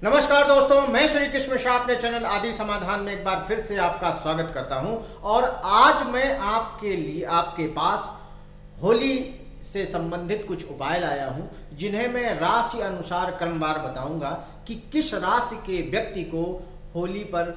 नमस्कार दोस्तों, मैं श्री कृष्ण मिश्रा अपने चैनल आदि समाधान में एक बार फिर से आपका स्वागत करता हूं। और आज मैं आपके पास होली से संबंधित कुछ उपाय लाया हूं, जिन्हें मैं राशि अनुसार क्रमवार बताऊंगा कि किस राशि के व्यक्ति को होली पर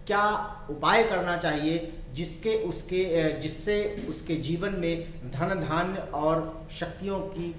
क्या उपाय करना चाहिए, जिससे उसके जीवन में धन धान्य और शक्तियों की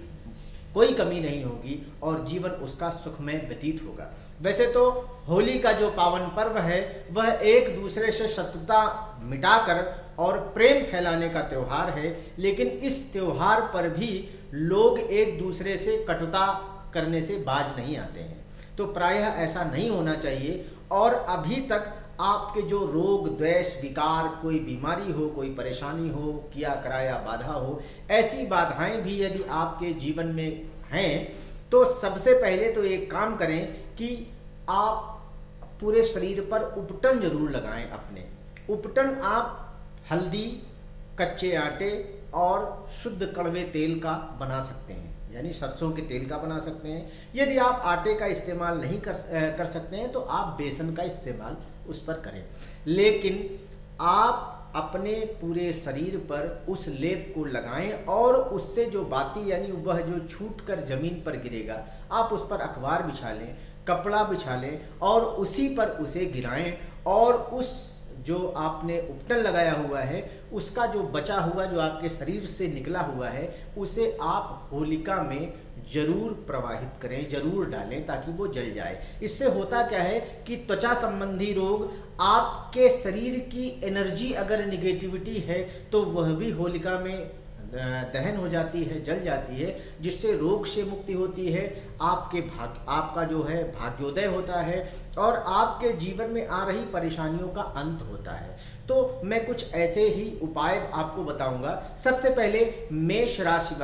कोई कमी नहीं होगी और जीवन उसका सुखमय व्यतीत होगा। वैसे तो होली का जो पावन पर्व है वह एक दूसरे से शत्रुता मिटाकर और प्रेम फैलाने का त्यौहार है, लेकिन इस त्यौहार पर भी लोग एक दूसरे से कटुता करने से बाज नहीं आते हैं। तो प्रायः ऐसा नहीं होना चाहिए। और अभी तक आपके जो रोग द्वेष विकार, कोई बीमारी हो, कोई परेशानी हो, किया कराया बाधा हो, ऐसी बाधाएं भी यदि आपके जीवन में हैं तो सबसे पहले तो एक काम करें कि आप पूरे शरीर पर उपटन जरूर लगाएं। अपने उपटन आप हल्दी, कच्चे आटे और शुद्ध कड़वे तेल का बना सकते हैं, यानी सरसों के तेल का बना सकते हैं। यदि आप आटे का इस्तेमाल नहीं कर सकते हैं तो आप बेसन का इस्तेमाल उस पर करें, लेकिन आप अपने पूरे शरीर पर उस लेप को लगाएं और उससे जो बाती यानी वह जो छूट कर जमीन पर गिरेगा, आप उस पर अखबार बिछा लें, कपड़ा बिछा लें और उसी पर उसे गिराएं। और उस जो आपने उपटन लगाया हुआ है उसका जो बचा हुआ, जो आपके शरीर से निकला हुआ है, उसे आप होलिका में जरूर प्रवाहित करें, जरूर डालें ताकि वो जल जाए। इससे होता क्या है कि त्वचा संबंधी रोग, आपके शरीर की एनर्जी अगर निगेटिविटी है तो वह भी होलिका में दहन हो जाती है, जल जाती है, जिससे रोग से मुक्ति होती है, आपका जो है भाग्योदय होता है और आपके जीवन में आ रही परेशानियों का अंत होता है। तो मैं कुछ ऐसे ही उपाय आपको बताऊंगा। सबसे पहले मेष राशि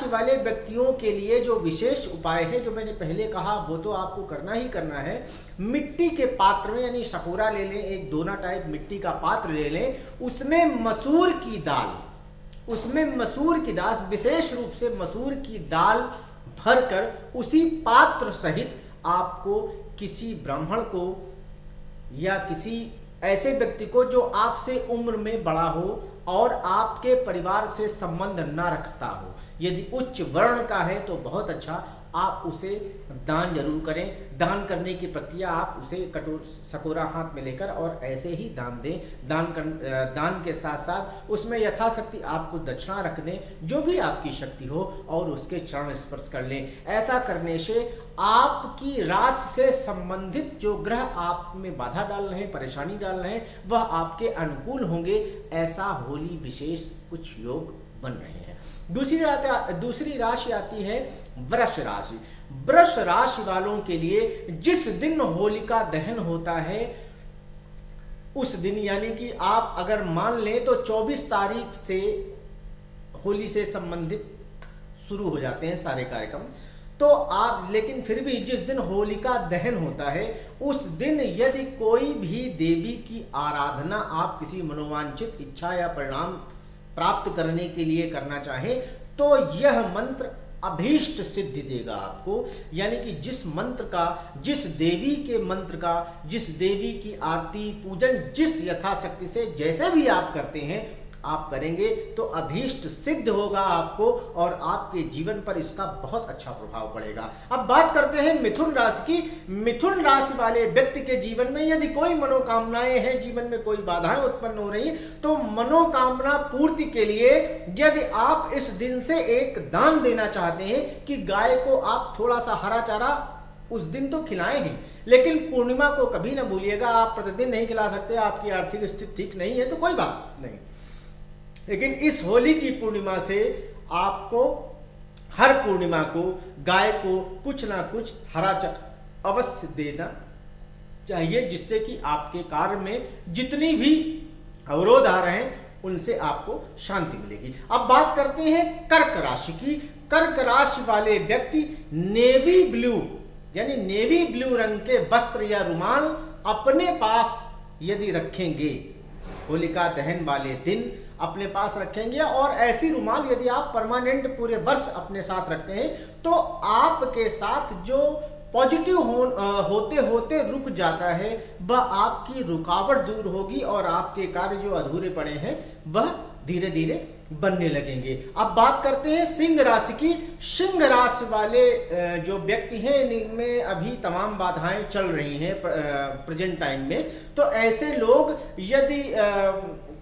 वाले व्यक्तियों के लिए जो विशेष उपाय है, जो मैंने पहले कहा, वो तो आपको करना ही करना है। मिट्टी के पात्र में, यानी सकोरा ले लें, एक दोना टाइप मिट्टी का पात्र ले लें, उसमें मसूर की दाल, विशेष रूप से मसूर की दाल भरकर उसी पात्र सहित आपको किसी ब्राह्मण को या किसी ऐसे व्यक्ति को जो आपसे उम्र में बड़ा हो और आपके परिवार से संबंध न रखता हो, यदि उच्च वर्ण का है तो बहुत अच्छा, आप उसे दान जरूर करें। दान करने की प्रक्रिया, आप उसे सकोरा हाथ में लेकर और ऐसे ही दान दें। दान के साथ साथ उसमें यथाशक्ति आपको दक्षिणा रख दें, जो भी आपकी शक्ति हो, और उसके चरण स्पर्श कर लें। ऐसा करने से आपकी राशि से संबंधित जो ग्रह आप में बाधा डाल रहे हैं, परेशानी डाल रहे हैं, वह आपके अनुकूल होंगे। ऐसा होली विशेष कुछ योग बन रहे हैं। दूसरी राशि आती है वृष राशि। वृष राशि वालों के लिए जिस दिन होलिका दहन होता है उस दिन, यानी कि आप अगर मान लें तो 24 तारीख से होली से संबंधित शुरू हो जाते हैं सारे कार्यक्रम, तो आप, लेकिन फिर भी जिस दिन होलिका दहन होता है उस दिन यदि कोई भी देवी की आराधना आप किसी मनोवांछित इच्छा या परिणाम प्राप्त करने के लिए करना चाहे तो यह मंत्र अभीष्ट सिद्धि देगा आपको। यानी कि जिस देवी के मंत्र का, जिस देवी की आरती पूजन जिस यथाशक्ति से जैसे भी आप करते हैं, आप करेंगे तो अभीष्ट सिद्ध होगा आपको और आपके जीवन पर इसका बहुत अच्छा प्रभाव पड़ेगा। अब बात करते हैं मिथुन राशि की। मिथुन राशि वाले व्यक्ति के जीवन में यदि कोई मनोकामनाएं हैं, जीवन में कोई बाधाएं उत्पन्न हो रही, तो मनोकामना पूर्ति के लिए यदि आप इस दिन से एक दान देना चाहते हैं कि गाय को आप थोड़ा सा हरा चारा उस दिन तो खिलाएं ही, लेकिन पूर्णिमा को कभी ना भूलिएगा। आप प्रतिदिन नहीं खिला सकते, आपकी आर्थिक स्थिति ठीक नहीं है तो कोई बात नहीं, लेकिन इस होली की पूर्णिमा से आपको हर पूर्णिमा को गाय को कुछ ना कुछ हरा चारा अवश्य देना चाहिए, जिससे कि आपके कार्य में जितनी भी अवरोध आ रहे हैं उनसे आपको शांति मिलेगी। अब बात करते हैं कर्क राशि की। कर्क राशि वाले व्यक्ति नेवी ब्लू, यानी नेवी ब्लू रंग के वस्त्र या रुमाल अपने पास यदि रखेंगे, होलिका दहन वाले दिन अपने पास रखेंगे, और ऐसी रुमाल यदि आप परमानेंट पूरे वर्ष अपने साथ रखते हैं तो आपके साथ जो पॉजिटिव होते होते रुक जाता है, वह आपकी रुकावट दूर होगी और आपके कार्य जो अधूरे पड़े हैं वह धीरे धीरे बनने लगेंगे। अब बात करते हैं सिंह राशि की। सिंह राशि वाले जो व्यक्ति हैं इनमें अभी तमाम बाधाएं चल रही हैं प्रेजेंट टाइम में। तो ऐसे लोग यदि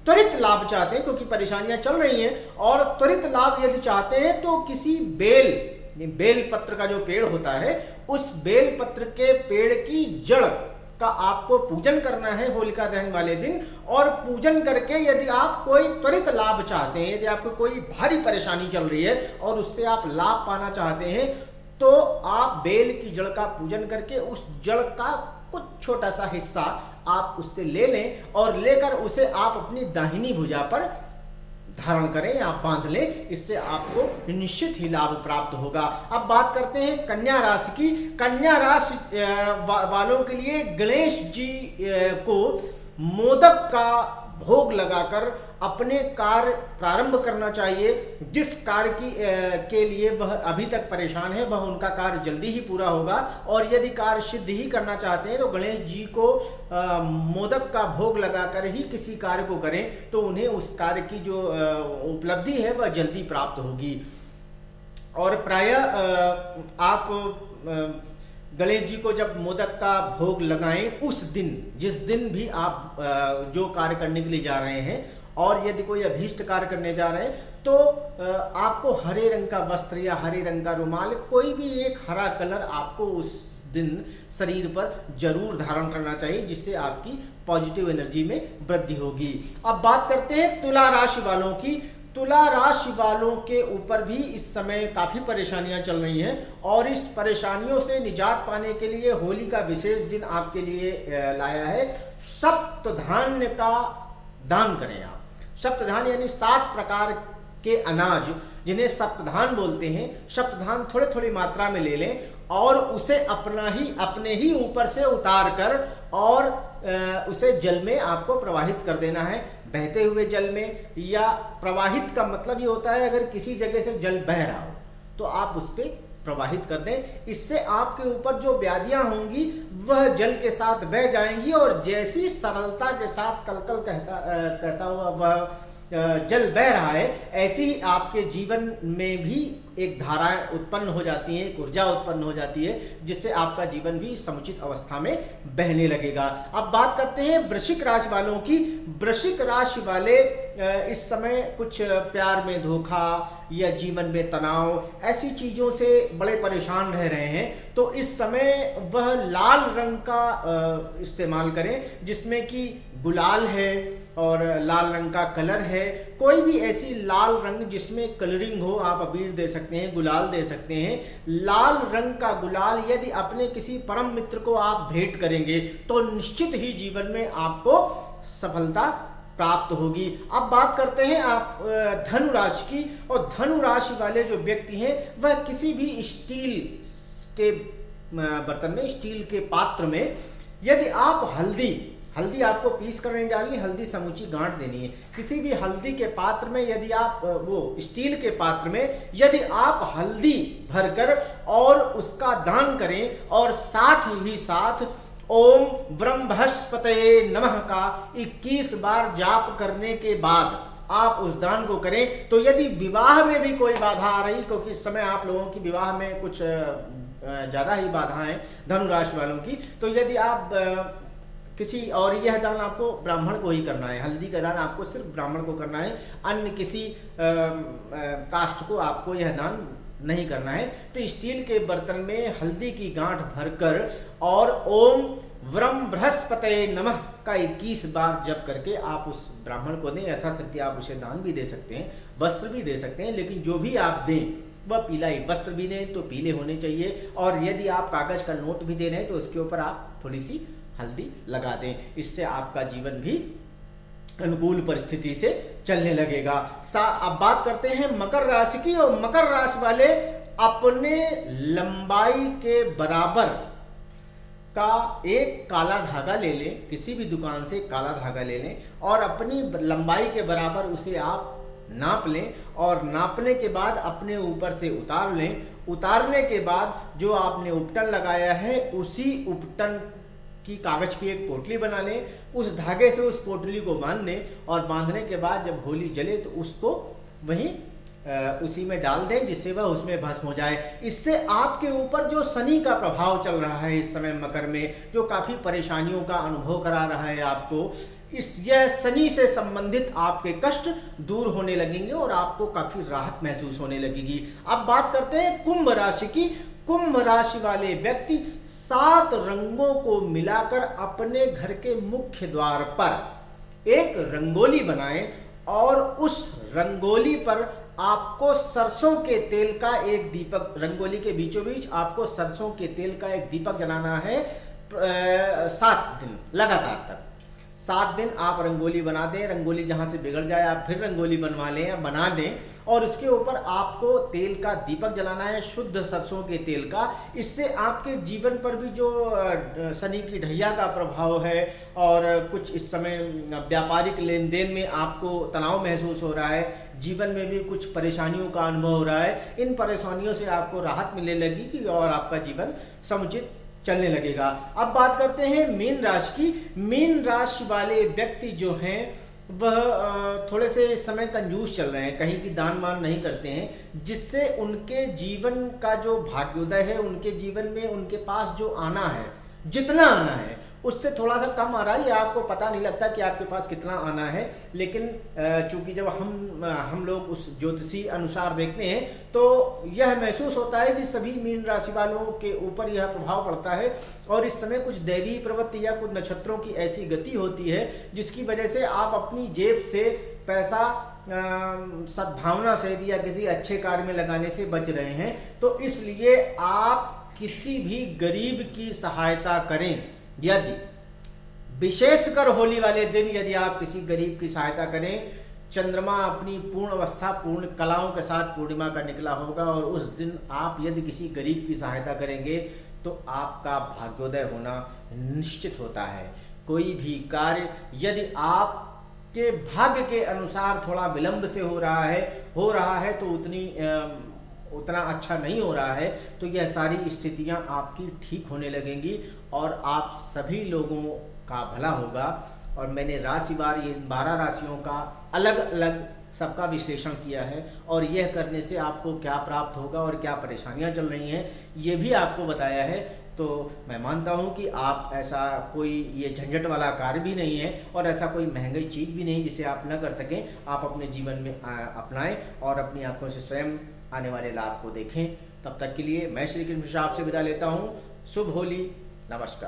त्वरित लाभ चाहते हैं, क्योंकि परेशानियां चल रही हैं, और त्वरित लाभ यदि चाहते हैं तो किसी बेल पत्र का जो पेड़ होता है उस बेल पत्र के पेड़ की जड़ का आपको पूजन करना है होलिका दहन वाले दिन। और पूजन करके यदि आप कोई त्वरित लाभ चाहते हैं, यदि आपको कोई भारी परेशानी चल रही है और उससे आप लाभ पाना चाहते हैं, तो आप बेल की जड़ का पूजन करके उस जड़ का कुछ छोटा सा हिस्सा आप उससे ले लें और लेकर उसे आप अपनी दाहिनी भुजा पर धारण करें या बांध लें। इससे आपको निश्चित ही लाभ प्राप्त होगा। अब बात करते हैं कन्या राशि की। कन्या राशि वालों के लिए गणेश जी को मोदक का भोग लगाकर अपने कार्य प्रारंभ करना चाहिए। जिस कार्य के लिए वह अभी तक परेशान है वह उनका कार्य जल्दी ही पूरा होगा। और यदि कार्य सिद्ध ही करना चाहते हैं तो गणेश जी को मोदक का भोग लगाकर ही किसी कार्य को करें, तो उन्हें उस कार्य की जो उपलब्धि है वह जल्दी प्राप्त होगी। और प्रायः आप गणेश जी को जब मोदक का भोग लगाएं, उस दिन, जिस दिन भी आप जो कार्य करने के लिए जा रहे हैं और यदि कोई अभीष्ट कार्य करने जा रहे हैं, तो आपको हरे रंग का वस्त्र या हरे रंग का रुमाल, कोई भी एक हरा कलर आपको उस दिन शरीर पर जरूर धारण करना चाहिए, जिससे आपकी पॉजिटिव एनर्जी में वृद्धि होगी। अब बात करते हैं तुला राशि वालों की। तुला राशि वालों के ऊपर भी इस समय काफी परेशानियां चल रही हैं और इस परेशानियों से निजात पाने के लिए होली का विशेष दिन आपके लिए लाया है। सप्तधान्य का दान करें आप। सप्तधान्य यानी 7 प्रकार के अनाज, जिन्हें सप्तधान बोलते हैं। सप्तधान थोड़े थोड़ी मात्रा में ले लें और उसे अपने ही ऊपर से उतार कर और उसे जल में आपको प्रवाहित कर देना है, बहते हुए जल में। या प्रवाहित का मतलब ये होता है अगर किसी जगह से जल बह रहा हो तो आप उस पर प्रवाहित कर दें। इससे आपके ऊपर जो व्याधियां होंगी वह जल के साथ बह जाएंगी और जैसी सरलता के साथ कलकल कहता हुआ वह जल बह रहा है, ऐसी ही आपके जीवन में भी एक धारा उत्पन्न हो जाती है, एक ऊर्जा उत्पन्न हो जाती है, जिससे आपका जीवन भी समुचित अवस्था में बहने लगेगा। अब बात करते हैं वृश्चिक राशि वालों की। वृश्चिक राशि वाले इस समय कुछ प्यार में धोखा या जीवन में तनाव, ऐसी चीजों से बड़े परेशान रह रहे हैं। तो इस समय वह लाल रंग का इस्तेमाल करें, जिसमें कि गुलाल है और लाल रंग का कलर है। कोई भी ऐसी लाल रंग जिसमें कलरिंग हो, आप अबीर दे सकते हैं, गुलाल दे सकते हैं। लाल रंग का गुलाल यदि अपने किसी परम मित्र को आप भेंट करेंगे तो निश्चित ही जीवन में आपको सफलता प्राप्त होगी। अब बात करते हैं आप धनु राशि की। और धनु राशि वाले जो व्यक्ति हैं वह किसी भी स्टील के बर्तन में, स्टील के पात्र में यदि आप हल्दी आपको पीस कर नहीं डालनी, हल्दी समूची गांठ देनी है। किसी भी हल्दी के पात्र में यदि आप वो स्टील के पात्र में यदि आप हल्दी भरकर और उसका दान करें और साथ ही साथ ओम ब्रह्मस्पतये नमः का 21 बार जाप करने के बाद आप उस दान को करें, तो यदि विवाह में भी कोई बाधा आ रही, क्योंकि इस समय आप लोगों की विवाह में कुछ ज्यादा ही बाधाएं धनु राशि वालों की, तो यदि आप किसी, और यह दान आपको ब्राह्मण को ही करना है, हल्दी का दान आपको सिर्फ ब्राह्मण को करना है, अन्य किसी कास्ट को आपको यह दान नहीं करना है। तो स्टील के बर्तन में हल्दी की गांठ भरकर और ओम ब्रह्मस्पतये नमः का 21 बार जप करके आप उस ब्राह्मण को दें। यथाशक्ति आप उसे दान भी दे सकते हैं, वस्त्र भी दे सकते हैं, लेकिन जो भी आप दें वह पीला ही, वस्त्र भी दें तो पीले होने चाहिए। और यदि आप कागज का नोट भी दे रहे हैं तो उसके ऊपर आप थोड़ी सी हल्दी लगा दें। इससे आपका जीवन भी अनुकूल परिस्थिति से चलने लगेगा। अब बात करते हैं मकर राशि की। और मकर राशि वाले अपने लंबाई के बराबर का एक काला धागा ले लें, किसी भी दुकान से काला धागा ले लें और अपनी लंबाई के बराबर उसे आप नाप लें और नापने के बाद अपने ऊपर से उतार लें। उतारने के बाद जो आपने उपटन लगाया है उसी उपटन की कागज की एक पोटली बना लें, उस धागे से उस पोटली को बांध दें और बांधने के बाद जब होली जले तो उसको वहीं उसी में डाल दें जिससे वह उसमें भस्म हो जाए। इससे आपके ऊपर जो शनि का प्रभाव चल रहा है इस समय मकर में, जो काफ़ी परेशानियों का अनुभव करा रहा है आपको, यह शनि से संबंधित आपके कष्ट दूर होने लगेंगे और आपको काफ़ी राहत महसूस होने लगेगी। अब बात करते हैं कुंभ राशि की। कुंभ राशि वाले व्यक्ति 7 रंगों को मिलाकर अपने घर के मुख्य द्वार पर एक रंगोली बनाएं और उस रंगोली पर आपको सरसों के तेल का एक दीपक, रंगोली के बीचों बीच आपको सरसों के तेल का एक दीपक जलाना है 7 दिन लगातार तक। 7 दिन आप रंगोली बना दें, रंगोली जहां से बिगड़ जाए आप फिर रंगोली बनवा लें या बना दें और उसके ऊपर आपको तेल का दीपक जलाना है, शुद्ध सरसों के तेल का। इससे आपके जीवन पर भी जो शनि की ढैया का प्रभाव है और कुछ इस समय व्यापारिक लेन देन में आपको तनाव महसूस हो रहा है, जीवन में भी कुछ परेशानियों का अनुभव हो रहा है, इन परेशानियों से आपको राहत मिलने लगेगी और आपका जीवन समुचित चलने लगेगा। अब बात करते हैं मीन राशि की। मीन राशि वाले व्यक्ति जो हैं वह थोड़े से इस समय कंजूस चल रहे हैं, कहीं भी दान मान नहीं करते हैं, जिससे उनके जीवन का जो भाग्योदय है, उनके जीवन में उनके पास जो आना है, जितना आना है उससे थोड़ा सा कम आ रहा है। या आपको पता नहीं लगता कि आपके पास कितना आना है, लेकिन चूंकि जब हम लोग उस ज्योतिषी अनुसार देखते हैं तो यह महसूस होता है कि सभी मीन राशि वालों के ऊपर यह प्रभाव पड़ता है और इस समय कुछ दैवीय प्रवृत्ति या कुछ नक्षत्रों की ऐसी गति होती है जिसकी वजह से आप अपनी जेब से पैसा सद्भावना से या किसी अच्छे कार्य में लगाने से बच रहे हैं। तो इसलिए आप किसी भी गरीब की सहायता करें। यदि विशेषकर होली वाले दिन यदि आप किसी गरीब की सहायता करें, चंद्रमा अपनी पूर्ण अवस्था पूर्ण कलाओं के साथ पूर्णिमा का निकला होगा और उस दिन आप यदि किसी गरीब की सहायता करेंगे तो आपका भाग्योदय होना निश्चित होता है। कोई भी कार्य यदि आपके भाग्य के अनुसार थोड़ा विलंब से हो रहा है तो उतना अच्छा नहीं हो रहा है, तो यह सारी स्थितियां आपकी ठीक होने लगेंगी और आप सभी लोगों का भला होगा। और मैंने राशिवार ये 12 राशियों का अलग अलग सबका विश्लेषण किया है और यह करने से आपको क्या प्राप्त होगा और क्या परेशानियां चल रही हैं ये भी आपको बताया है। तो मैं मानता हूं कि आप ऐसा कोई ये झंझट वाला कार्य भी नहीं है और ऐसा कोई महंगी चीज़ भी नहीं जिसे आप न कर सकें, आप अपने जीवन में अपनाएं और अपनी आंखों से स्वयं आने वाले लाभ को देखें। तब तक के लिए मैं श्री कृष्ण आपसे विदा लेता हूँ। शुभ होली, नमस्कार।